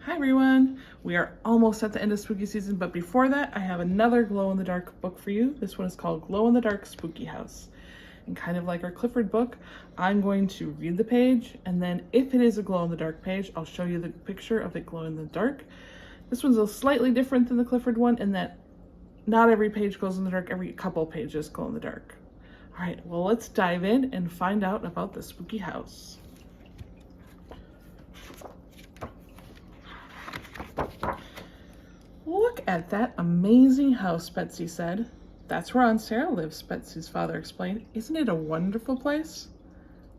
Hi everyone! We are almost at the end of spooky season, but before that I have another glow-in-the-dark book for you. This one is called Glow-in-the-Dark Spooky House. And kind of like our Clifford book, I'm going to read the page, and then if it is a glow-in-the-dark page, I'll show you the picture of it glow-in-the-dark. This one's a slightly different than the Clifford one in that not every page glows in the dark, every couple pages glow in the dark. Alright, well let's dive in and find out about the spooky house. Look at that amazing house, Betsy said. That's where Aunt Sarah lives, Betsy's father explained. Isn't it a wonderful place?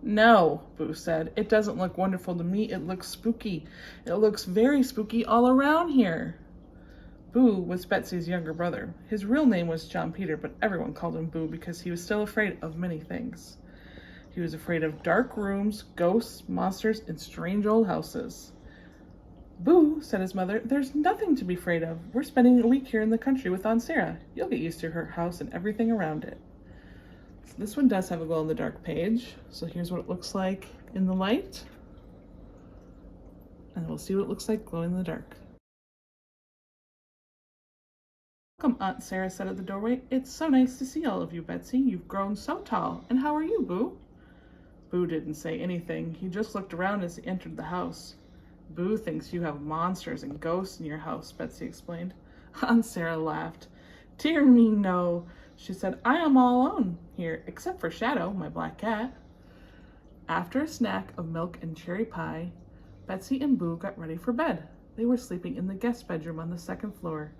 No, Boo said. It doesn't look wonderful to me. It looks spooky. It looks very spooky all around here. Boo was Betsy's younger brother. His real name was John Peter, but everyone called him Boo because he was still afraid of many things. He was afraid of dark rooms, ghosts, monsters, and strange old houses. Boo, said his mother, there's nothing to be afraid of. We're spending a week here in the country with Aunt Sarah. You'll get used to her house and everything around it. So this one does have a glow-in-the-dark page. So here's what it looks like in the light. And we'll see what it looks like glowing in the dark. Welcome, Aunt Sarah said at the doorway. It's so nice to see all of you, Betsy. You've grown so tall. And how are you, Boo? Boo didn't say anything. He just looked around as he entered the house. Boo thinks you have monsters and ghosts in your house, Betsy explained. Aunt Sarah laughed. Dear me, no, she said. I am all alone here, except for Shadow, my black cat. After a snack of milk and cherry pie, Betsy and Boo got ready for bed. They were sleeping in the guest bedroom on the second floor.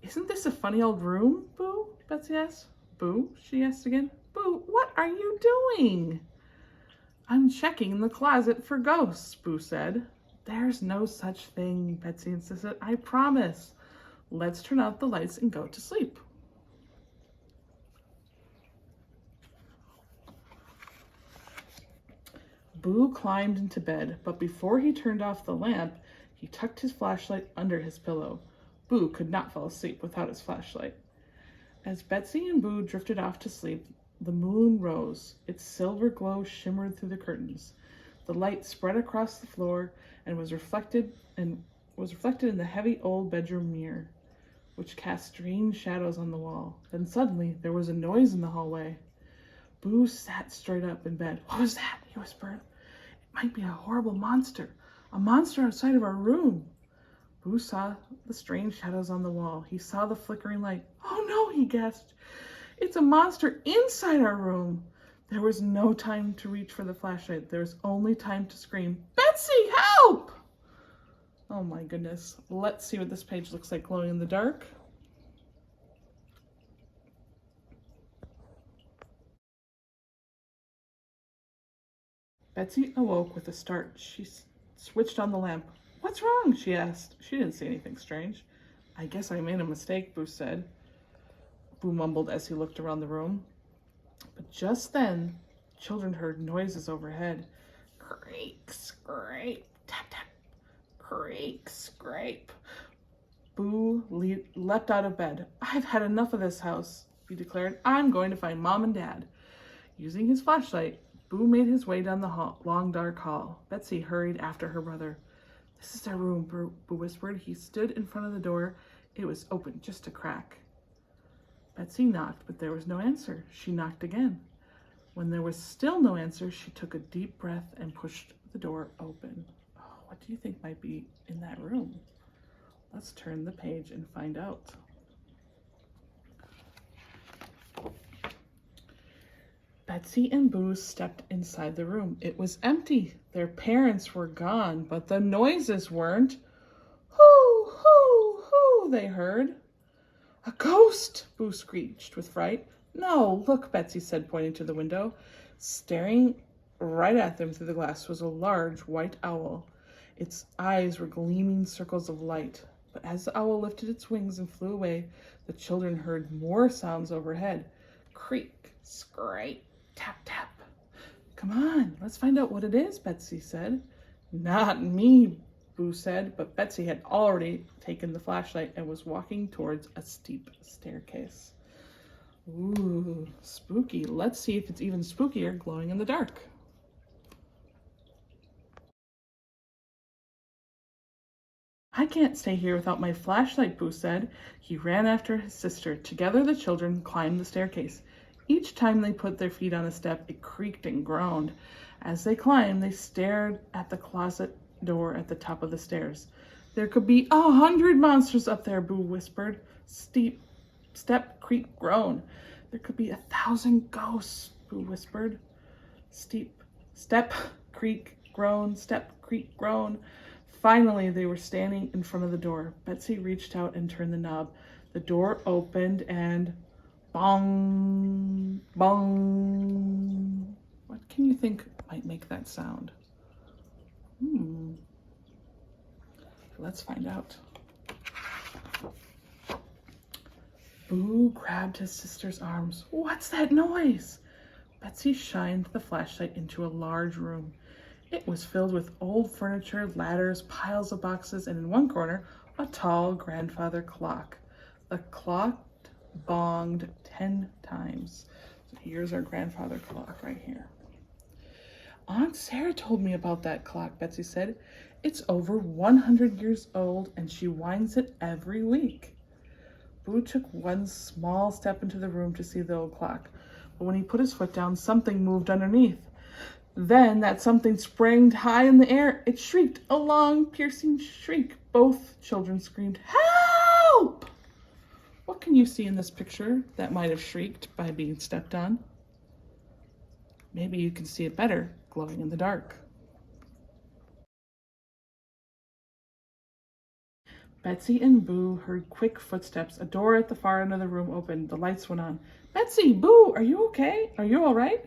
Isn't this a funny old room, Boo? Betsy asked. Boo, she asked again. Boo, what are you doing? I'm checking the closet for ghosts, Boo said. There's no such thing, Betsy insisted. I promise. Let's turn out the lights and go to sleep. Boo climbed into bed, but before he turned off the lamp, he tucked his flashlight under his pillow. Boo could not fall asleep without his flashlight. As Betsy and Boo drifted off to sleep, the moon rose. Its silver glow shimmered through the curtains. The light spread across the floor and was reflected in the heavy old bedroom mirror, which cast strange shadows on the wall. Then suddenly there was a noise in the hallway. Boo sat straight up in bed. What was that? He whispered. It might be a horrible monster. A monster outside of our room. Boo saw the strange shadows on the wall. He saw the flickering light. Oh no, he gasped. It's a monster inside our room. There was no time to reach for the flashlight. There was only time to scream, Betsy, help! Oh my goodness. Let's see what this page looks like glowing in the dark. Betsy awoke with a start. She switched on the lamp. What's wrong? She asked. She didn't see anything strange. I guess I made a mistake, Boo said. Boo mumbled as he looked around the room. But just then, children heard noises overhead. Creak, scrape, tap, tap. Creak, scrape. Boo leapt out of bed. I've had enough of this house, he declared. I'm going to find Mom and Dad. Using his flashlight, Boo made his way down the long, dark hall. Betsy hurried after her brother. This is their room, Boo whispered. He stood in front of the door. It was open just a crack. Betsy knocked, but there was no answer. She knocked again. When there was still no answer, she took a deep breath and pushed the door open. Oh, what do you think might be in that room? Let's turn the page and find out. Betsy and Boo stepped inside the room. It was empty. Their parents were gone, but the noises weren't. Hoo, hoo, hoo, they heard. A ghost, Boo screeched with fright. No, look, Betsy said, pointing to the window. Staring right at them through the glass was a large white owl. Its eyes were gleaming circles of light. But as the owl lifted its wings and flew away, the children heard more sounds overhead. Creak, scrape, tap, tap. Come on, let's find out what it is, Betsy said. Not me, Boo said, but Betsy had already taken the flashlight and was walking towards a steep staircase. Ooh, spooky. Let's see if it's even spookier glowing in the dark. I can't stay here without my flashlight, Boo said. He ran after his sister. Together the children climbed the staircase. Each time they put their feet on a step, it creaked and groaned. As they climbed, they stared at the closet door at the top of the stairs. There could be 100 monsters up there, Boo whispered. Steep, step, creak, groan. There could be 1,000 ghosts, Boo whispered. Steep, step, creak, groan, step, creak, groan. Finally, they were standing in front of the door. Betsy reached out and turned the knob. The door opened and bong, bong. What can you think might make that sound? Let's find out. Boo grabbed his sister's arms. What's that noise? Betsy shined the flashlight into a large room. It was filled with old furniture, ladders, piles of boxes, and in one corner, a tall grandfather clock. The clock bonged 10 times. So here's our grandfather clock right here. Aunt Sarah told me about that clock, Betsy said. It's over 100 years old, and she winds it every week. Boo took one small step into the room to see the old clock, but when he put his foot down, something moved underneath. Then that something sprang high in the air. It shrieked, a long, piercing shriek. Both children screamed, "Help!" What can you see in this picture that might have shrieked by being stepped on? Maybe you can see it better, glowing in the dark. Betsy and Boo heard quick footsteps. A door at the far end of the room opened. The lights went on. Betsy, Boo, are you okay? Are you all right?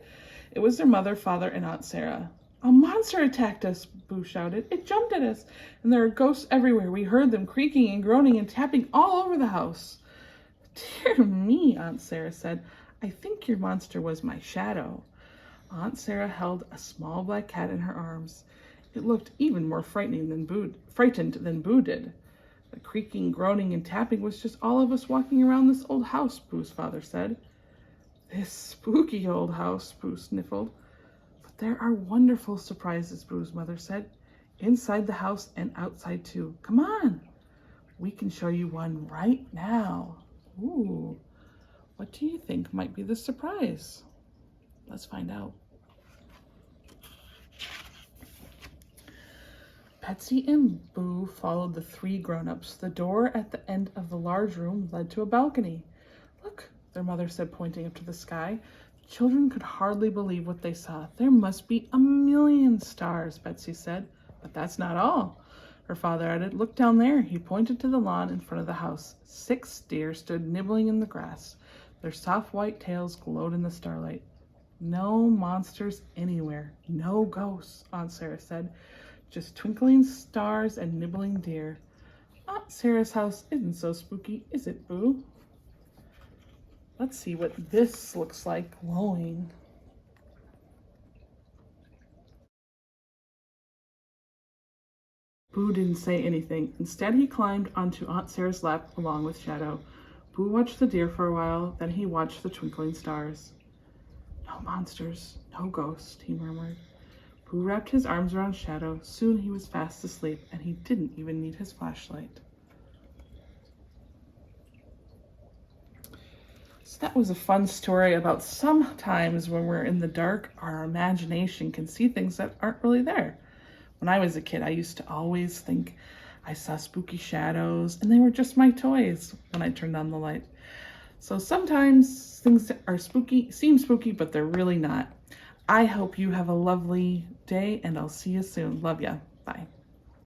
It was their mother, father, and Aunt Sarah. A monster attacked us, Boo shouted. It jumped at us, and there are ghosts everywhere. We heard them creaking and groaning and tapping all over the house. Dear me, Aunt Sarah said. I think your monster was my shadow. Aunt Sarah held a small black cat in her arms. It looked even more frightened than Boo did. The creaking, groaning, and tapping was just all of us walking around this old house, Boo's father said. This spooky old house, Boo sniffled. But there are wonderful surprises, Boo's mother said. Inside the house and outside too. Come on. We can show you one right now. Ooh, what do you think might be the surprise? Let's find out. Betsy and Boo followed the three grown-ups. The door at the end of the large room led to a balcony. Look, their mother said, pointing up to the sky. The children could hardly believe what they saw. There must be 1,000,000 stars, Betsy said. But that's not all. Her father added, look down there. He pointed to the lawn in front of the house. 6 deer stood nibbling in the grass. Their soft white tails glowed in the starlight. No monsters anywhere. No ghosts, Aunt Sarah said. Just twinkling stars and nibbling deer. Aunt Sarah's house isn't so spooky, is it, Boo? Let's see what this looks like glowing. Boo didn't say anything. Instead, he climbed onto Aunt Sarah's lap along with Shadow. Boo watched the deer for a while, then he watched the twinkling stars. No monsters, no ghosts, he murmured. Boo wrapped his arms around Shadow. Soon he was fast asleep, and he didn't even need his flashlight. So that was a fun story about sometimes when we're in the dark, our imagination can see things that aren't really there. When I was a kid, I used to always think I saw spooky shadows, and they were just my toys when I turned on the light. So sometimes things are spooky, seem spooky, but they're really not. I hope you have a lovely day, and I'll see you soon. Love ya. Bye.